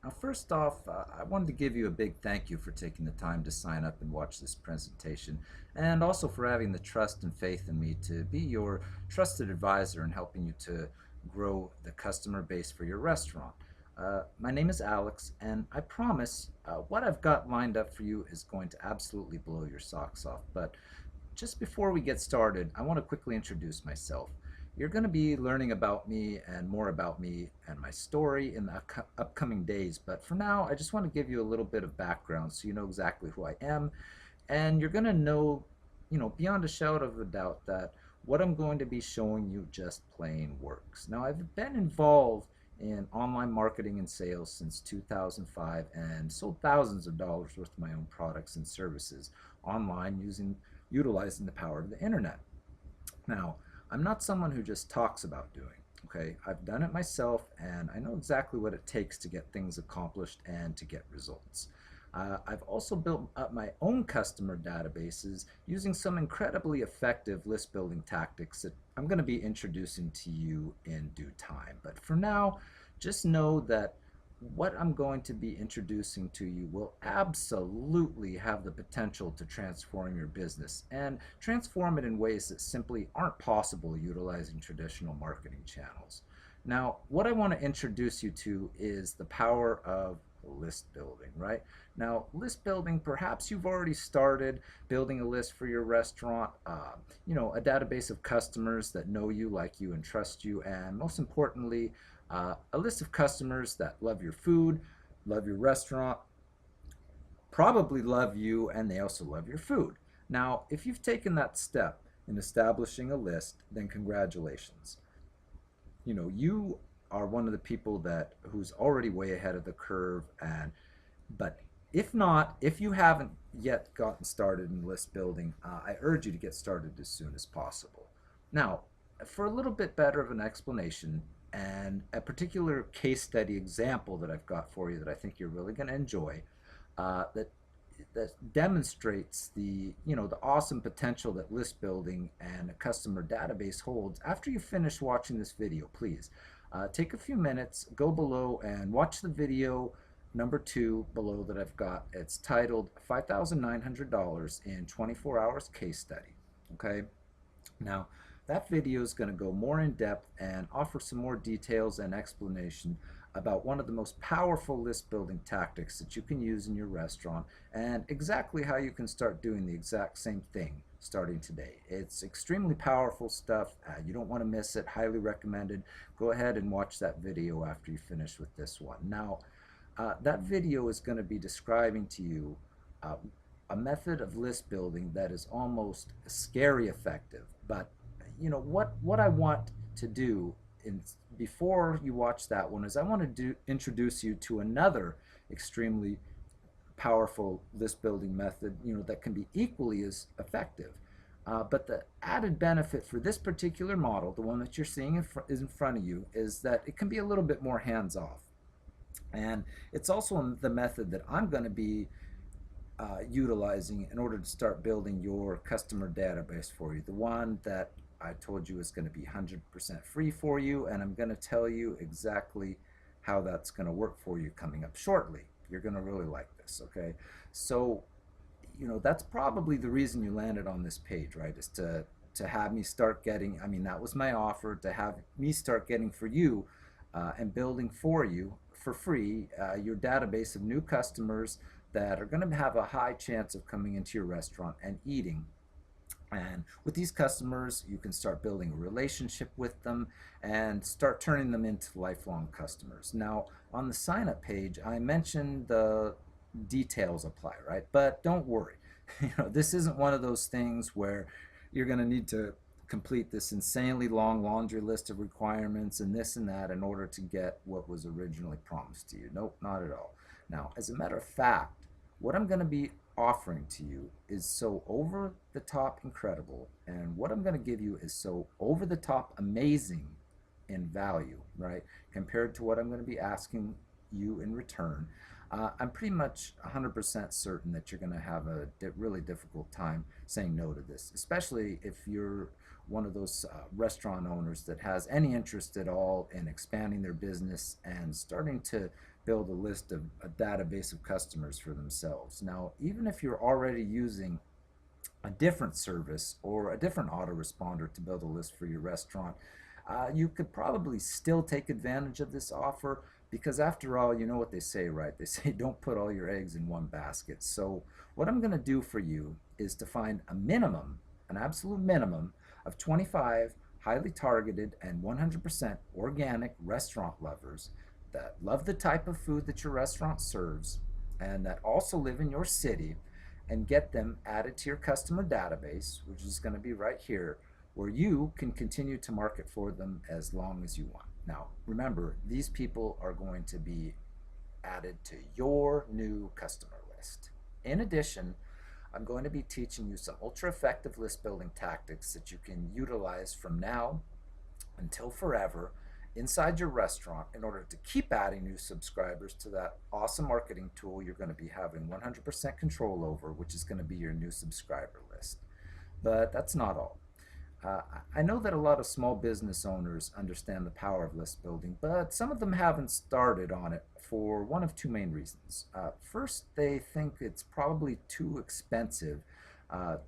Now, first off, I wanted to give you a big thank you for taking the time to sign up and watch this presentation, and also for having the trust and faith in me to be your trusted advisor in helping you to grow the customer base for your restaurant. My name is Alex, and I promise what I've got lined up for you is going to absolutely blow your socks off. But just before we get started, I want to quickly introduce myself. You're going to be learning about me and more about me and my story in the upcoming days, but for now, I just want to give you a little bit of background so you know exactly who I am, and you're going to know, beyond a shadow of a doubt that what I'm going to be showing you just plain works. Now, I've been involved in online marketing and sales since 2005 and sold thousands of dollars worth of my own products and services online utilizing the power of the internet. Now, I'm not someone who just talks about doing. Okay, I've done it myself and I know exactly what it takes to get things accomplished and to get results. I've also built up my own customer databases using some incredibly effective list building tactics that I'm going to be introducing to you in due time. But for now, just know that what I'm going to be introducing to you will absolutely have the potential to transform your business and transform it in ways that simply aren't possible utilizing traditional marketing channels. Now, what I want to introduce you to is the power of list building, right? Now, list building, perhaps you've already started building a list for your restaurant, a database of customers that know you, like you, and trust you, and most importantly, a list of customers that love your food, love your restaurant, probably love you, and they also love your food. Now, if you've taken that step in establishing a list, then congratulations. You are one of the people that who's already way ahead of the curve, and but if you haven't yet gotten started in list building, I urge you to get started as soon as possible. Now, for a little bit better of an explanation and a particular case study example that I've got for you that I think you're really going to enjoy, that demonstrates the awesome potential that list building and a customer database holds. After you finish watching this video, please take a few minutes, go below and watch the video number 2 below that I've got. It's titled $5,900 in 24 Hours Case Study. Okay, now that video is going to go more in depth and offer some more details and explanation about one of the most powerful list building tactics that you can use in your restaurant and exactly how you can start doing the exact same thing starting today. It's extremely powerful stuff. You don't want to miss it. Highly recommended. Go ahead and watch that video after you finish with this one. Now, that video is going to be describing to you a method of list building that is almost scary effective. But what I want to do before you watch that one is I want to introduce you to another extremely powerful list building method that can be equally as effective. But the added benefit for this particular model, the one that you're seeing is in front of you, is that it can be a little bit more hands-off. And it's also the method that I'm going to be utilizing in order to start building your customer database for you. The one that I told you is going to be 100% free for you, and I'm going to tell you exactly how that's going to work for you coming up shortly. You're going to really like this, okay? So, that's probably the reason you landed on this page, right? Is to have me start getting, that was my offer, to have me start getting for you and building for you for free your database of new customers that are going to have a high chance of coming into your restaurant and eating. And with these customers, you can start building a relationship with them and start turning them into lifelong customers. Now, on the sign-up page, I mentioned the details apply, right? But don't worry. This isn't one of those things where you're going to need to complete this insanely long laundry list of requirements and this and that in order to get what was originally promised to you. Nope, not at all. Now, as a matter of fact, what I'm going to be offering to you is so over the top incredible, and what I'm going to give you is so over the top amazing in value, right, compared to what I'm going to be asking you in return. I'm pretty much 100% certain that you're going to have a really difficult time saying no to this, especially if you're one of those restaurant owners that has any interest at all in expanding their business and starting to build a list of a database of customers for themselves. Now, even if you're already using a different service or a different autoresponder to build a list for your restaurant, you could probably still take advantage of this offer because after all, you know what they say, right? They say don't put all your eggs in one basket. So what I'm going to do for you is to find a minimum, an absolute minimum of 25 highly targeted and 100% organic restaurant lovers that love the type of food that your restaurant serves and that also live in your city, and get them added to your customer database, which is going to be right here, where you can continue to market for them as long as you want. Now, remember, these people are going to be added to your new customer list. In addition, I'm going to be teaching you some ultra effective list building tactics that you can utilize from now until forever inside your restaurant in order to keep adding new subscribers to that awesome marketing tool you're going to be having 100% control over, which is going to be your new subscriber list. But that's not all. I know that a lot of small business owners understand the power of list building, but some of them haven't started on it for one of two main reasons. First, they think it's probably too expensive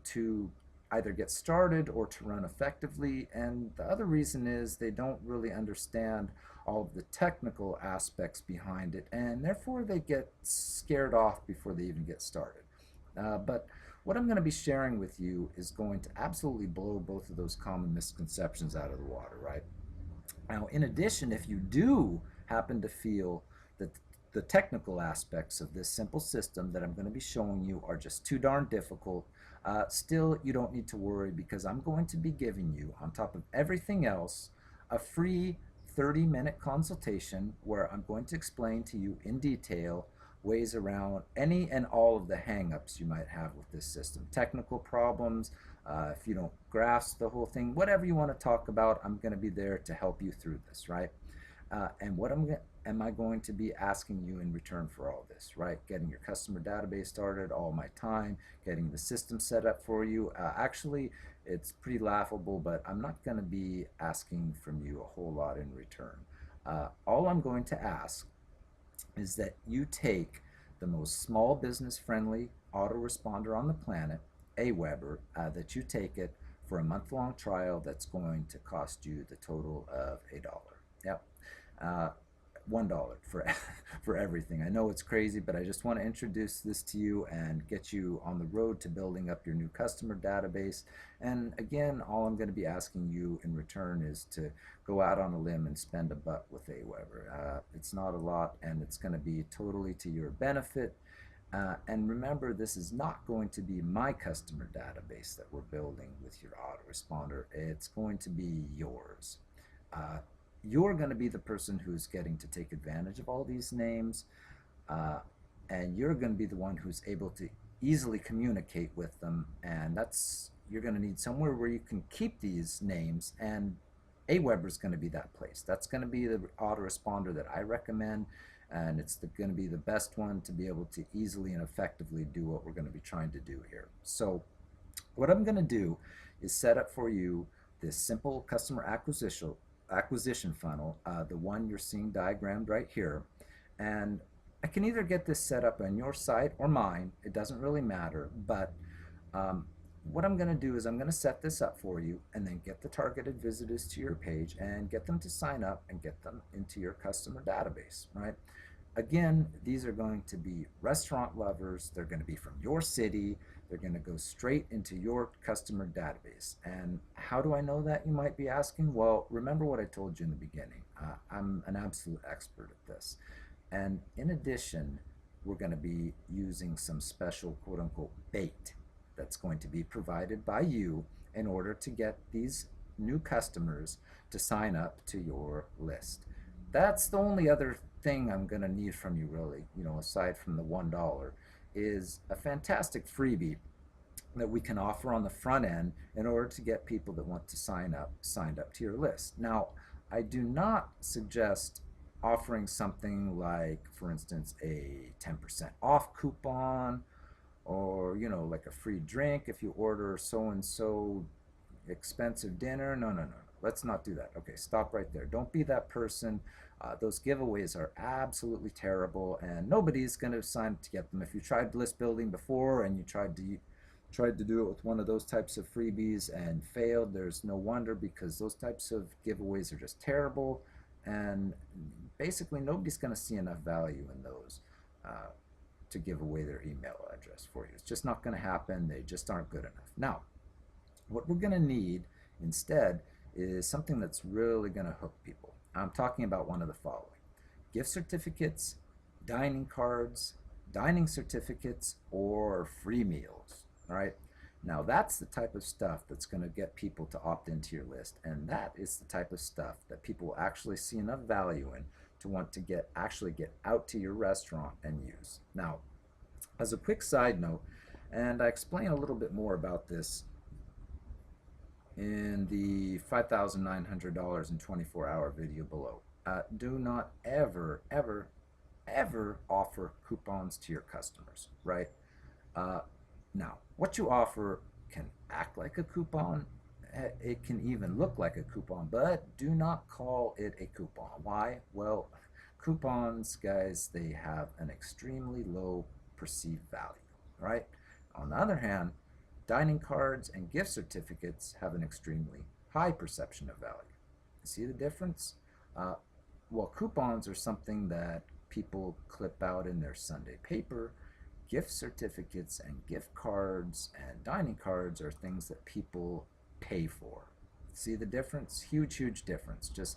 to either get started or to run effectively, and the other reason is they don't really understand all of the technical aspects behind it, and therefore they get scared off before they even get started. But what I'm going to be sharing with you is going to absolutely blow both of those common misconceptions out of the water, right? Now, in addition, if you do happen to feel that the technical aspects of this simple system that I'm going to be showing you are just too darn difficult, still, you don't need to worry because I'm going to be giving you, on top of everything else, a free 30-minute consultation where I'm going to explain to you in detail ways around any and all of the hang-ups you might have with this system. Technical problems, if you don't grasp the whole thing, whatever you want to talk about, I'm going to be there to help you through this, right? And what am I going to be asking you in return for all this, right? Getting your customer database started, all my time, getting the system set up for you. Actually, it's pretty laughable, but I'm not going to be asking from you a whole lot in return. All I'm going to ask is that you take the most small business friendly autoresponder on the planet, Aweber, that you take it for a month-long trial that's going to cost you the total of $1. Yep. $1 for for everything. I know it's crazy, but I just want to introduce this to you and get you on the road to building up your new customer database. And again, all I'm going to be asking you in return is to go out on a limb and spend $1 with Aweber. It's not a lot, and it's going to be totally to your benefit. And remember, this is not going to be my customer database that we're building with your autoresponder. It's going to be yours. You're going to be the person who's getting to take advantage of all these names, and you're going to be the one who's able to easily communicate with them, and you're going to need somewhere where you can keep these names, and Aweber is going to be that place. That's going to be the autoresponder that I recommend, and it's going to be the best one to be able to easily and effectively do what we're going to be trying to do here. So what I'm going to do is set up for you this simple customer acquisition funnel, the one you're seeing diagrammed right here, and I can either get this set up on your site or mine, it doesn't really matter, but what I'm going to do is I'm going to set this up for you and then get the targeted visitors to your page and get them to sign up and get them into your customer database, right? Again, these are going to be restaurant lovers, they're going to be from your city, they're going to go straight into your customer database. And how do I know that, you might be asking? Well, remember what I told you in the beginning. I'm an absolute expert at this. And in addition, we're going to be using some special quote-unquote bait that's going to be provided by you in order to get these new customers to sign up to your list. That's the only other thing I'm going to need from you, really, aside from the $1, is a fantastic freebie that we can offer on the front end in order to get people that want to signed up to your list. Now, I do not suggest offering something like, for instance, a 10% off coupon, or like a free drink if you order so and so expensive dinner. No, let's not do that. Okay, stop right there. Don't be that person. Those giveaways are absolutely terrible, and nobody's going to sign up to get them. If you tried list building before and you tried to do it with one of those types of freebies and failed, there's no wonder, because those types of giveaways are just terrible, and basically nobody's going to see enough value in those to give away their email address for you. It's just not going to happen. They just aren't good enough. Now, what we're going to need instead is something that's really going to hook people. I'm talking about one of the following: gift certificates, dining cards, dining certificates, or free meals. All right. Now that's the type of stuff that's going to get people to opt into your list, and that is the type of stuff that people will actually see enough value in to want to actually get out to your restaurant and use. Now, as a quick side note, and I explain a little bit more about this in the $5,900 in 24-hour video below. Do not ever, ever, ever offer coupons to your customers, right? Now, what you offer can act like a coupon. It can even look like a coupon, but do not call it a coupon. Why? Well, coupons, guys, they have an extremely low perceived value, right? On the other hand, dining cards and gift certificates have an extremely high perception of value. See the difference? Well, coupons are something that people clip out in their Sunday paper. Gift certificates and gift cards and dining cards are things that people pay for. See the difference? Huge, huge difference. Just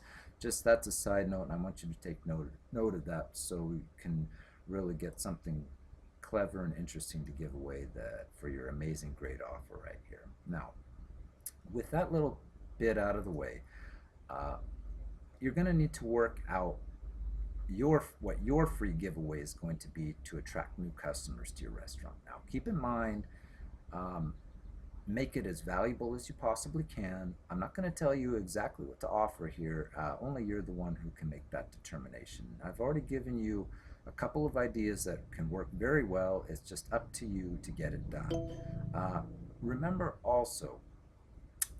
that's a side note, and I want you to take note of that, so we can really get something clever and interesting to give away for your amazing, great offer right here. Now, with that little bit out of the way, you're going to need to work out what your free giveaway is going to be to attract new customers to your restaurant. Now, keep in mind, make it as valuable as you possibly can. I'm not going to tell you exactly what to offer here. Only you're the one who can make that determination. I've already given you a couple of ideas that can work very well. It's just up to you to get it done. Remember also,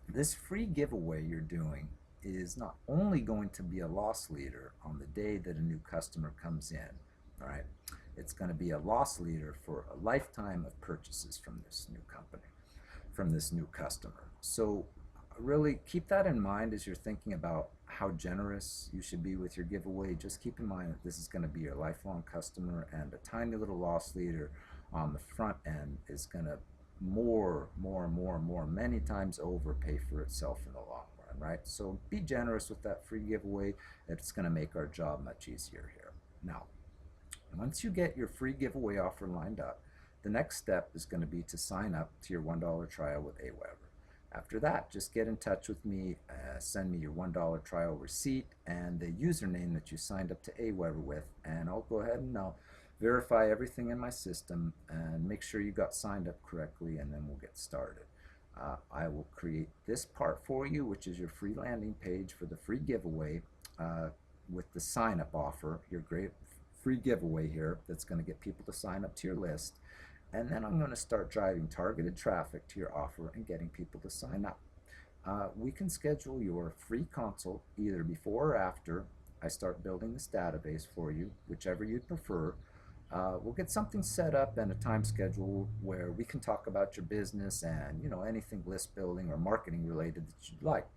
this free giveaway you're doing is not only going to be a loss leader on the day that a new customer comes in, all right? It's going to be a loss leader for a lifetime of purchases from this new company, from this new customer. So really keep that in mind as you're thinking about how generous you should be with your giveaway. Just keep in mind that this is going to be your lifelong customer, and a tiny little loss leader on the front end is going to many times over pay for itself in the long run, right? So be generous with that free giveaway. It's going to make our job much easier here. Now, once you get your free giveaway offer lined up, the next step is going to be to sign up to your $1 trial with AWeber. After that, just get in touch with me, send me your $1 trial receipt and the username that you signed up to AWeber with, and I'll go ahead and I'll verify everything in my system and make sure you got signed up correctly, and then we'll get started. I will create this part for you, which is your free landing page for the free giveaway with the sign-up offer, your great free giveaway here that's going to get people to sign up to your list. And then I'm going to start driving targeted traffic to your offer and getting people to sign up. We can schedule your free consult either before or after I start building this database for you, whichever you'd prefer. We'll get something set up and a time schedule where we can talk about your business and anything list building or marketing related that you'd like.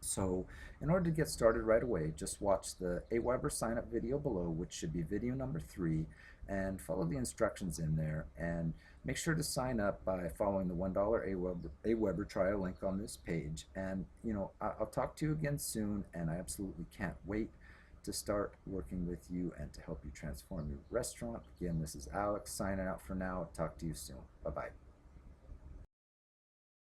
So in order to get started right away, just watch the AWeber sign up video below, which should be video number 3, and follow the instructions in there, and make sure to sign up by following the $1 AWeber trial link on this page. And I'll talk to you again soon, and I absolutely can't wait to start working with you and to help you transform your restaurant. Again, this is Alex signing out for now. Talk to you soon. Bye-bye.